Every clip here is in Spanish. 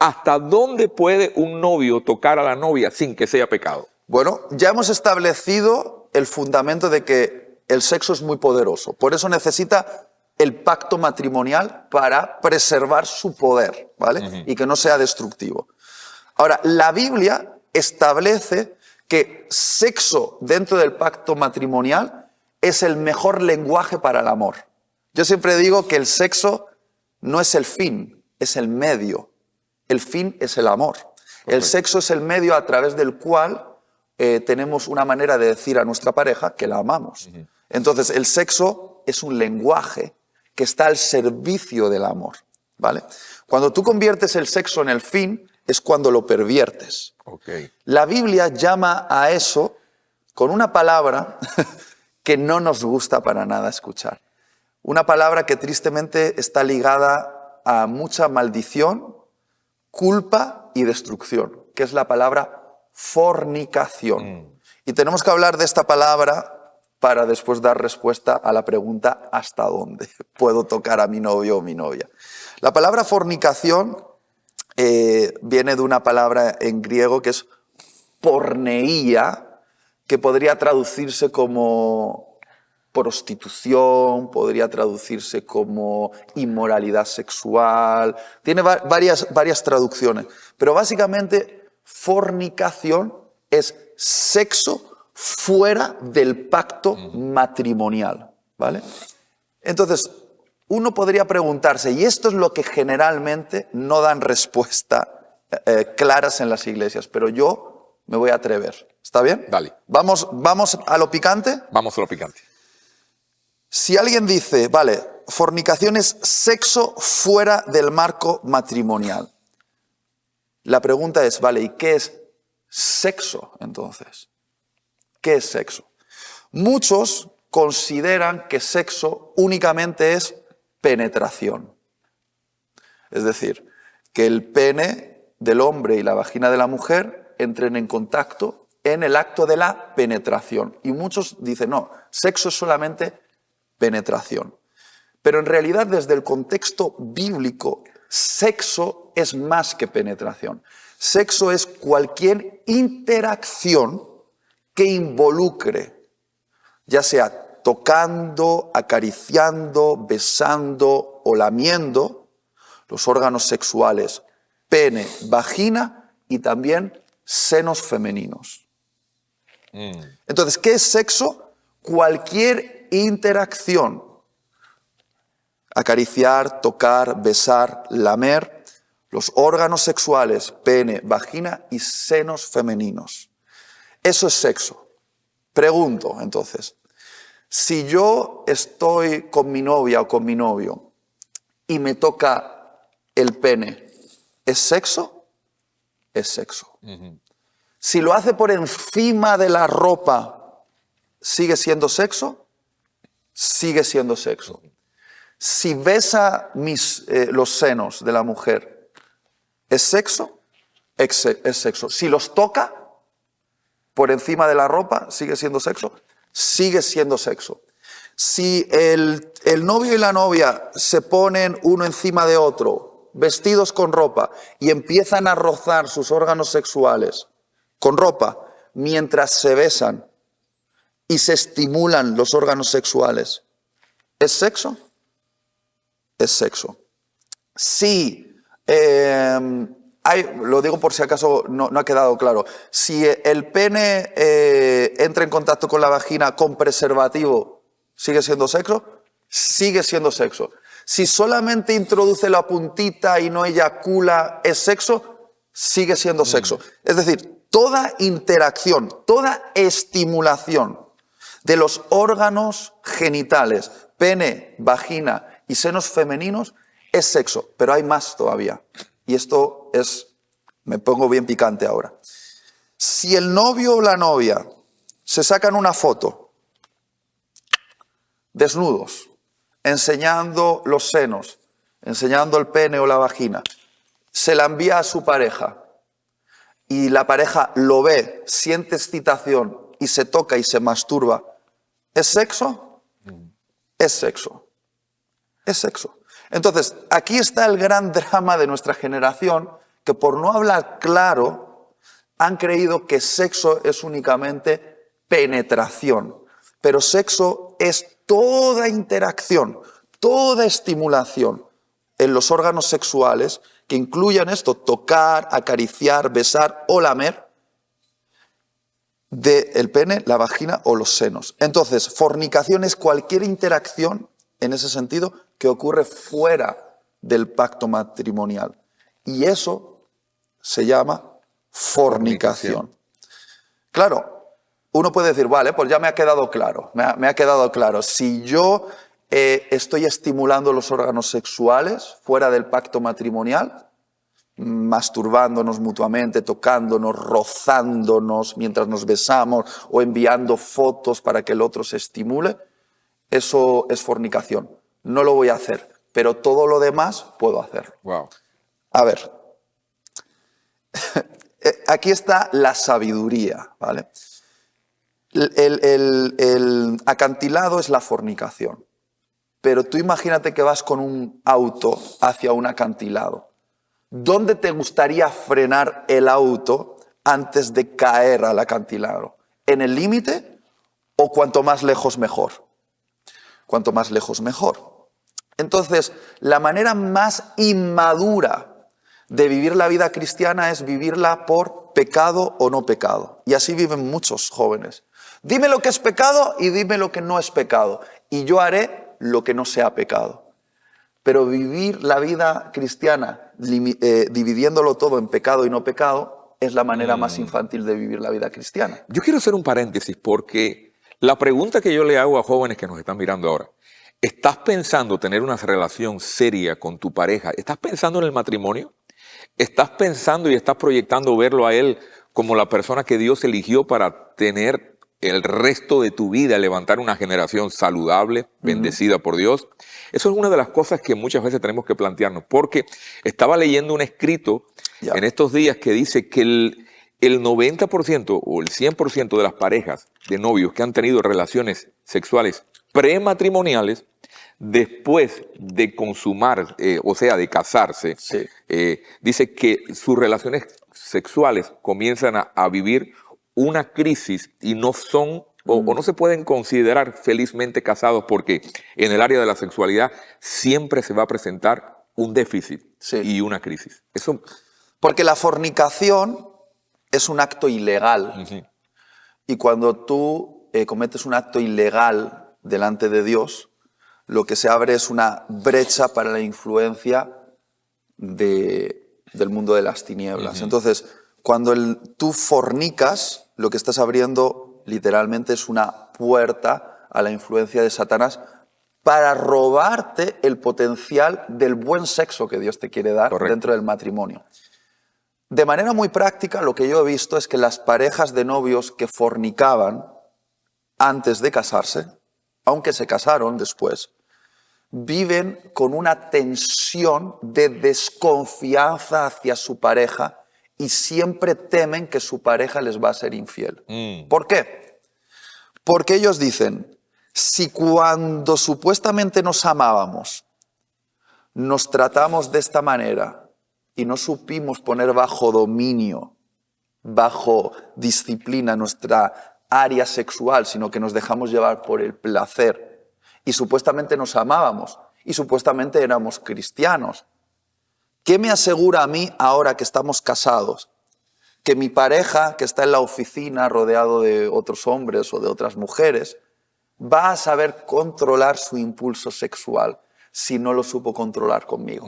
¿hasta dónde puede un novio tocar a la novia sin que sea pecado? Bueno, ya hemos establecido el fundamento de que el sexo es muy poderoso. Por eso necesita el pacto matrimonial para preservar su poder, ¿vale? Y que no sea destructivo. Ahora, la Biblia establece que sexo dentro del pacto matrimonial es el mejor lenguaje para el amor. Yo siempre digo que el sexo no es el fin, es el medio. El fin es el amor. El sexo es el medio a través del cual tenemos una manera de decir a nuestra pareja que la amamos. Entonces, el sexo es un lenguaje que está al servicio del amor, ¿vale? Cuando tú conviertes el sexo en el fin, es cuando lo perviertes. La Biblia llama a eso con una palabra que no nos gusta para nada escuchar. Una palabra que tristemente está ligada a mucha maldición, culpa y destrucción, que es la palabra fornicación. Y tenemos que hablar de esta palabra para después dar respuesta a la pregunta ¿hasta dónde puedo tocar a mi novio o mi novia? La palabra fornicación viene de una palabra en griego que es porneia, que podría traducirse como prostitución, podría traducirse como inmoralidad sexual, tiene varias traducciones, pero básicamente fornicación es sexo fuera del pacto matrimonial, ¿vale? Entonces, uno podría preguntarse, y esto es lo que generalmente no dan respuesta claras en las iglesias, pero yo me voy a atrever. ¿Está bien? Dale. ¿Vamos a lo picante? Vamos a lo picante. Si alguien dice, vale, fornicación es sexo fuera del marco matrimonial, la pregunta es, vale, ¿y qué es sexo entonces? ¿Qué es sexo? Muchos consideran que sexo únicamente es penetración. Es decir, que el pene del hombre y la vagina de la mujer entren en contacto en el acto de la penetración. Y muchos dicen, no, sexo es solamente penetración. Pero en realidad, desde el contexto bíblico, sexo es más que penetración. Sexo es cualquier interacción que involucre, ya sea tocando, acariciando, besando o lamiendo los órganos sexuales, pene, vagina y también senos femeninos. Entonces, ¿qué es sexo? Cualquier interacción, acariciar, tocar, besar, lamer los órganos sexuales, pene, vagina y senos femeninos. Eso es sexo. Pregunto, entonces, si yo estoy con mi novia o con mi novio y me toca el pene, ¿es sexo? Es sexo. Si lo hace por encima de la ropa, ¿sigue siendo sexo? Sigue siendo sexo. Si besa los senos de la mujer, ¿es sexo? Es sexo. Si los toca por encima de la ropa, ¿sigue siendo sexo? Sigue siendo sexo. Si el novio y la novia se ponen uno encima de otro, vestidos con ropa, y empiezan a rozar sus órganos sexuales con ropa, mientras se besan y se estimulan los órganos sexuales, ¿es sexo? Es sexo. Si lo digo por si acaso no ha quedado claro. Si el pene entra en contacto con la vagina con preservativo, ¿sigue siendo sexo? Sigue siendo sexo. Si solamente introduce la puntita y no eyacula, ¿es sexo? Sigue siendo sexo. Es decir, toda interacción, toda estimulación de los órganos genitales, pene, vagina y senos femeninos, es sexo. Pero hay más todavía. Y esto me pongo bien picante ahora. Si el novio o la novia se sacan una foto desnudos, enseñando los senos, enseñando el pene o la vagina, se la envía a su pareja y la pareja lo ve, siente excitación y se toca y se masturba, ¿es sexo? Es sexo. Es sexo. Entonces, aquí está el gran drama de nuestra generación, que por no hablar claro han creído que sexo es únicamente penetración. Pero sexo es toda interacción, toda estimulación en los órganos sexuales que incluyan esto, tocar, acariciar, besar o lamer del pene, la vagina o los senos. Entonces, fornicación es cualquier interacción, en ese sentido, que ocurre fuera del pacto matrimonial. Y eso se llama fornicación. Claro, uno puede decir, vale, pues ya me ha quedado claro, me ha quedado claro. Si yo estoy estimulando los órganos sexuales fuera del pacto matrimonial, masturbándonos mutuamente, tocándonos, rozándonos mientras nos besamos o enviando fotos para que el otro se estimule, eso es fornicación. No lo voy a hacer, pero todo lo demás puedo hacer. Wow. A ver, aquí está la sabiduría, ¿vale? El acantilado es la fornicación, pero tú imagínate que vas con un auto hacia un acantilado. ¿Dónde te gustaría frenar el auto antes de caer al acantilado? ¿En el límite o cuanto más lejos mejor? Cuanto más lejos mejor. Entonces, la manera más inmadura de vivir la vida cristiana es vivirla por pecado o no pecado. Y así viven muchos jóvenes. Dime lo que es pecado y dime lo que no es pecado. Y yo haré lo que no sea pecado. Pero vivir la vida cristiana dividiéndolo todo en pecado y no pecado es la manera más infantil de vivir la vida cristiana. Yo quiero hacer un paréntesis porque la pregunta que yo le hago a jóvenes que nos están mirando ahora, ¿estás pensando tener una relación seria con tu pareja? ¿Estás pensando en el matrimonio? ¿Estás pensando y estás proyectando verlo a él como la persona que Dios eligió para tener el resto de tu vida, levantar una generación saludable, bendecida por Dios? Eso es una de las cosas que muchas veces tenemos que plantearnos, porque estaba leyendo un escrito en estos días que dice que el 90% o el 100% de las parejas de novios que han tenido relaciones sexuales prematrimoniales, después de consumar, o sea, de casarse, dice que sus relaciones sexuales comienzan a vivir una crisis y no son o no se pueden considerar felizmente casados porque en el área de la sexualidad siempre se va a presentar un déficit y una crisis. Eso, porque la fornicación es un acto ilegal. Y cuando tú cometes un acto ilegal delante de Dios, lo que se abre es una brecha para la influencia del mundo de las tinieblas. Entonces, cuando tú fornicas, lo que estás abriendo literalmente es una puerta a la influencia de Satanás para robarte el potencial del buen sexo que Dios te quiere dar dentro del matrimonio. De manera muy práctica, lo que yo he visto es que las parejas de novios que fornicaban antes de casarse, aunque se casaron después, viven con una tensión de desconfianza hacia su pareja y siempre temen que su pareja les va a ser infiel. ¿Por qué? Porque ellos dicen, si cuando supuestamente nos amábamos, nos tratamos de esta manera y no supimos poner bajo dominio, bajo disciplina nuestra área sexual, sino que nos dejamos llevar por el placer y supuestamente nos amábamos y supuestamente éramos cristianos, ¿qué me asegura a mí ahora que estamos casados? Que mi pareja, que está en la oficina rodeado de otros hombres o de otras mujeres, va a saber controlar su impulso sexual si no lo supo controlar conmigo.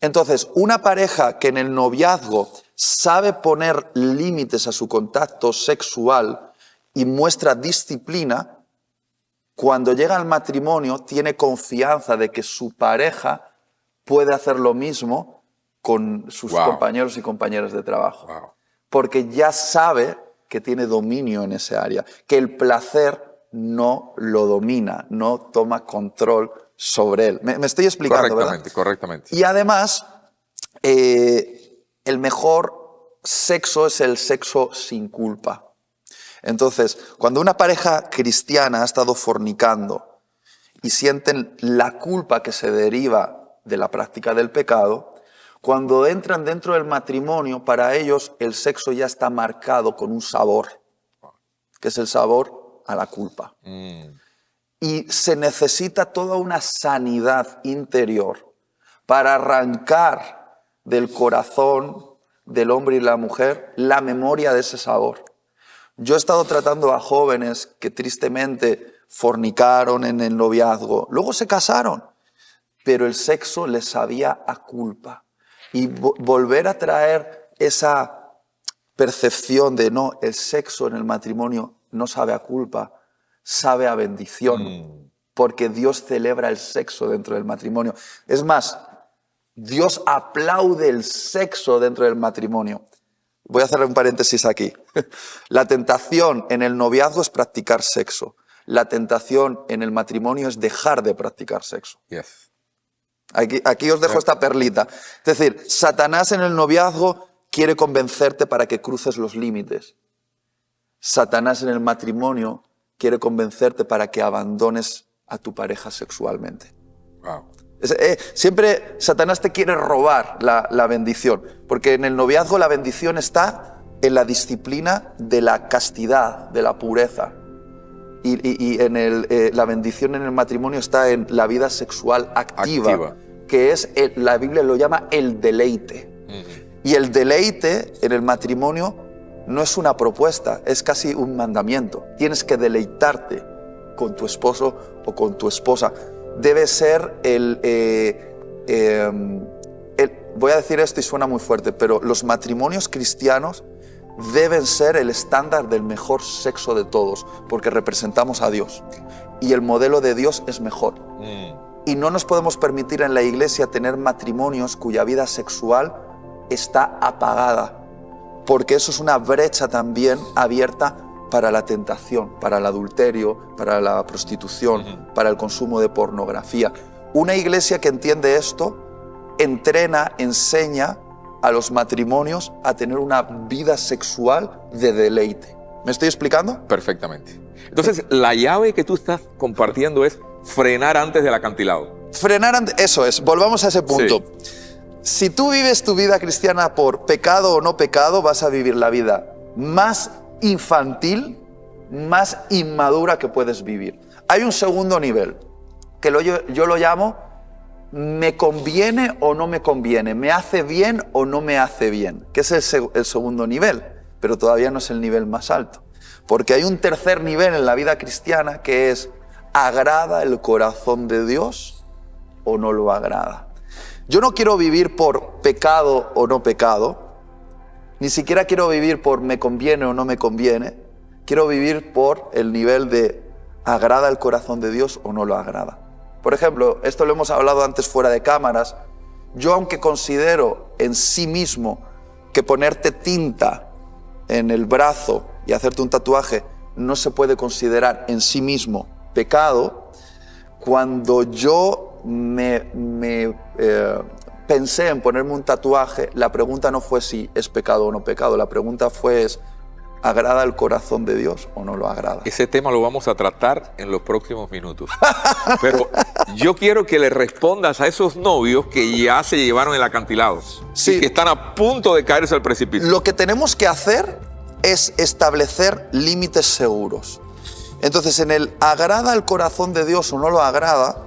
Entonces, una pareja que en el noviazgo sabe poner límites a su contacto sexual y muestra disciplina, cuando llega al matrimonio tiene confianza de que su pareja puede hacer lo mismo con sus compañeros y compañeras de trabajo. Porque ya sabe que tiene dominio en ese área, que el placer no lo domina, no toma control sobre él. Me estoy explicando, ¿verdad? Correctamente. Y además, el mejor sexo es el sexo sin culpa. Entonces, cuando una pareja cristiana ha estado fornicando y sienten la culpa que se deriva de la práctica del pecado, Cuando entran dentro del matrimonio, para ellos el sexo ya está marcado con un sabor, que es el sabor a la culpa. Y se necesita toda una sanidad interior para arrancar del corazón del hombre y la mujer la memoria de ese sabor. Yo he estado tratando a jóvenes que tristemente fornicaron en el noviazgo, luego se casaron, pero el sexo les sabía a culpa. Y volver a traer esa percepción de no, el sexo en el matrimonio no sabe a culpa, sabe a bendición, porque Dios celebra el sexo dentro del matrimonio. Es más, Dios aplaude el sexo dentro del matrimonio. Voy a hacer un paréntesis aquí. La tentación en el noviazgo es practicar sexo. La tentación en el matrimonio es dejar de practicar sexo. Yes. Aquí os dejo esta perlita. Es decir, Satanás en el noviazgo quiere convencerte para que cruces los límites. Satanás en el matrimonio quiere convencerte para que abandones a tu pareja sexualmente. Wow. Siempre Satanás te quiere robar la bendición, porque en el noviazgo la bendición está en la disciplina de la castidad, de la pureza. Y la bendición en el matrimonio está en la vida sexual activa. Que es, la Biblia lo llama el deleite. Y el deleite en el matrimonio no es una propuesta, es casi un mandamiento. Tienes que deleitarte con tu esposo o con tu esposa. Debe ser voy a decir esto y suena muy fuerte, pero los matrimonios cristianos deben ser el estándar del mejor sexo de todos, porque representamos a Dios. Y el modelo de Dios es mejor. Y no nos podemos permitir en la iglesia tener matrimonios cuya vida sexual está apagada, porque eso es una brecha también abierta para la tentación, para el adulterio, para la prostitución, para el consumo de pornografía. Una iglesia que entiende esto, entrena, enseña a los matrimonios a tener una vida sexual de deleite. ¿Me estoy explicando? Perfectamente. Entonces, la llave que tú estás compartiendo es frenar antes del acantilado. Frenar antes, eso es, volvamos a ese punto. Sí. Si tú vives tu vida cristiana por pecado o no pecado, vas a vivir la vida más infantil, más inmadura que puedes vivir. Hay un segundo nivel, que yo lo llamo ¿me conviene o no me conviene? ¿Me hace bien o no me hace bien? Que es el segundo nivel, pero todavía no es el nivel más alto. Porque hay un tercer nivel en la vida cristiana que es ¿agrada el corazón de Dios o no lo agrada? Yo no quiero vivir por pecado o no pecado, ni siquiera quiero vivir por me conviene o no me conviene, quiero vivir por el nivel de ¿agrada el corazón de Dios o no lo agrada? Por ejemplo, esto lo hemos hablado antes fuera de cámaras, yo aunque considero en sí mismo que ponerte tinta en el brazo y hacerte un tatuaje no se puede considerar en sí mismo pecado, cuando yo pensé en ponerme un tatuaje, la pregunta no fue si es pecado o no pecado, la pregunta fue ¿agrada el corazón de Dios o no lo agrada? Ese tema lo vamos a tratar en los próximos minutos. Pero yo quiero que le respondas a esos novios que ya se llevaron el acantilado. Sí. Y que están a punto de caerse al precipicio. Lo que tenemos que hacer es establecer límites seguros. Entonces, en el agrada el corazón de Dios o no lo agrada,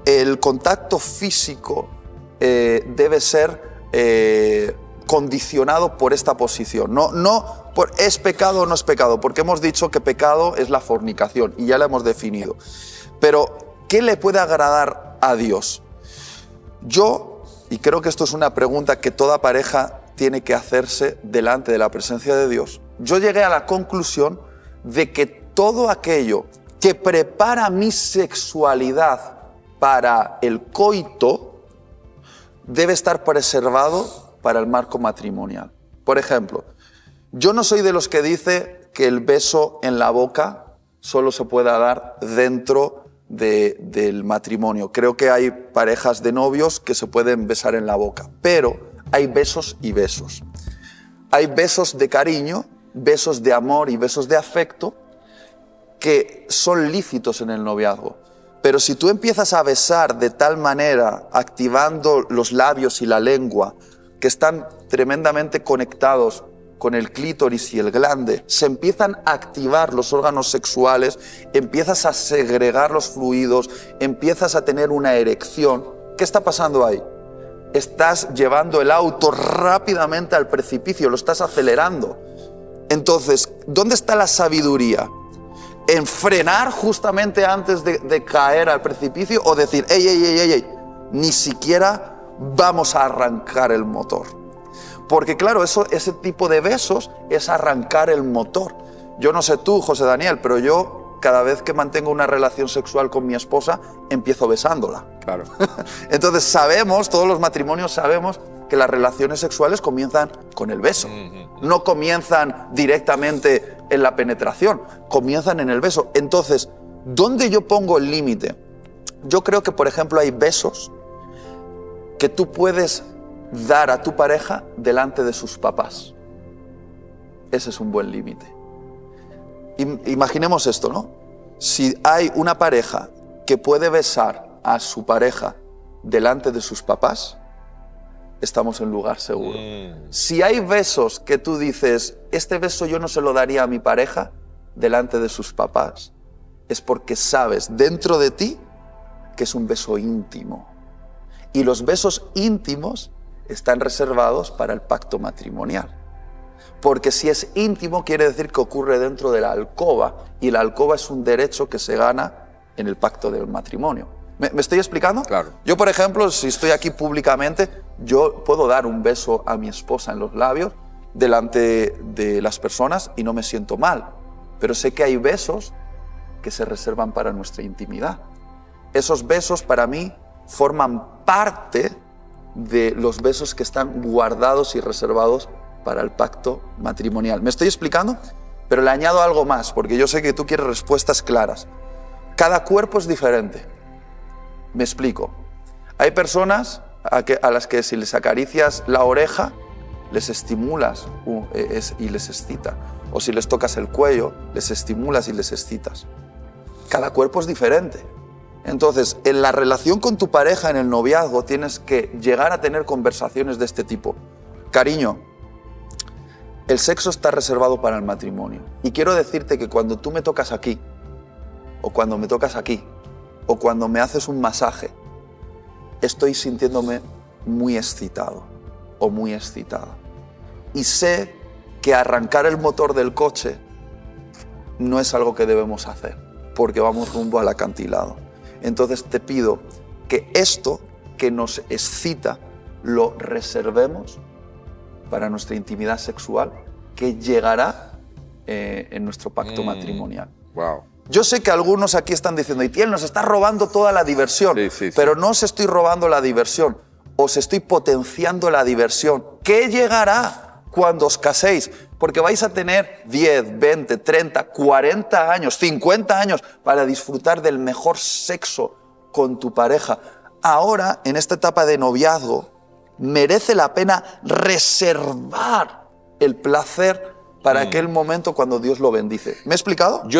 el contacto físico debe ser condicionado por esta posición. No por es pecado o no es pecado, porque hemos dicho que pecado es la fornicación y ya la hemos definido. Pero, ¿qué le puede agradar a Dios? Yo, y creo que esto es una pregunta que toda pareja tiene que hacerse delante de la presencia de Dios, yo llegué a la conclusión de que todo aquello que prepara mi sexualidad para el coito debe estar preservado para el marco matrimonial. Por ejemplo, yo no soy de los que dice que el beso en la boca solo se pueda dar dentro del matrimonio. Creo que hay parejas de novios que se pueden besar en la boca, pero hay besos y besos. Hay besos de cariño, besos de amor y besos de afecto que son lícitos en el noviazgo. Pero si tú empiezas a besar de tal manera, activando los labios y la lengua, que están tremendamente conectados con el clítoris y el glande, se empiezan a activar los órganos sexuales, empiezas a segregar los fluidos, empiezas a tener una erección. ¿Qué está pasando ahí? Estás llevando el auto rápidamente al precipicio, lo estás acelerando. Entonces, ¿dónde está la sabiduría? ¿En frenar justamente antes de caer al precipicio o decir, ey, ni siquiera vamos a arrancar el motor? Porque claro, ese tipo de besos es arrancar el motor. Yo no sé tú, José Daniel, pero yo cada vez que mantengo una relación sexual con mi esposa, empiezo besándola. Claro. Entonces sabemos, todos los matrimonios sabemos que las relaciones sexuales comienzan con el beso. No comienzan directamente en la penetración, comienzan en el beso. Entonces, ¿dónde yo pongo el límite? Yo creo que, por ejemplo, hay besos que tú puedes dar a tu pareja delante de sus papás. Ese es un buen límite. Imaginemos esto, ¿no? Si hay una pareja que puede besar a su pareja delante de sus papás, estamos en lugar seguro. Si hay besos que tú dices, este beso yo no se lo daría a mi pareja delante de sus papás, es porque sabes dentro de ti que es un beso íntimo. Y los besos íntimos están reservados para el pacto matrimonial. Porque si es íntimo quiere decir que ocurre dentro de la alcoba, y la alcoba es un derecho que se gana en el pacto del matrimonio. ¿Me estoy explicando? Claro. Yo, por ejemplo, si estoy aquí públicamente, yo puedo dar un beso a mi esposa en los labios delante de las personas y no me siento mal. Pero sé que hay besos que se reservan para nuestra intimidad. Esos besos para mí forman parte de los besos que están guardados y reservados para el pacto matrimonial. ¿Me estoy explicando? Pero le añado algo más, porque yo sé que tú quieres respuestas claras. Cada cuerpo es diferente. Me explico. Hay personas a las que si les acaricias la oreja, les estimulas y les excita. O si les tocas el cuello, les estimulas y les excitas. Cada cuerpo es diferente. Entonces, en la relación con tu pareja, en el noviazgo, tienes que llegar a tener conversaciones de este tipo. Cariño, el sexo está reservado para el matrimonio. Y quiero decirte que cuando tú me tocas aquí, o cuando me tocas aquí, o cuando me haces un masaje, estoy sintiéndome muy excitado o muy excitada. Y sé que arrancar el motor del coche no es algo que debemos hacer, porque vamos rumbo al acantilado. Entonces te pido que esto que nos excita lo reservemos para nuestra intimidad sexual, que llegará en nuestro pacto matrimonial. Wow. Yo sé que algunos aquí están diciendo, Itiel, nos está robando toda la diversión. Sí. Pero no os estoy robando la diversión, os estoy potenciando la diversión. ¿Qué llegará cuando os caséis? Porque vais a tener 10, 20, 30, 40 años, 50 años para disfrutar del mejor sexo con tu pareja. Ahora, en esta etapa de noviazgo, merece la pena reservar el placer para aquel momento cuando Dios lo bendice. ¿Me he explicado? Yo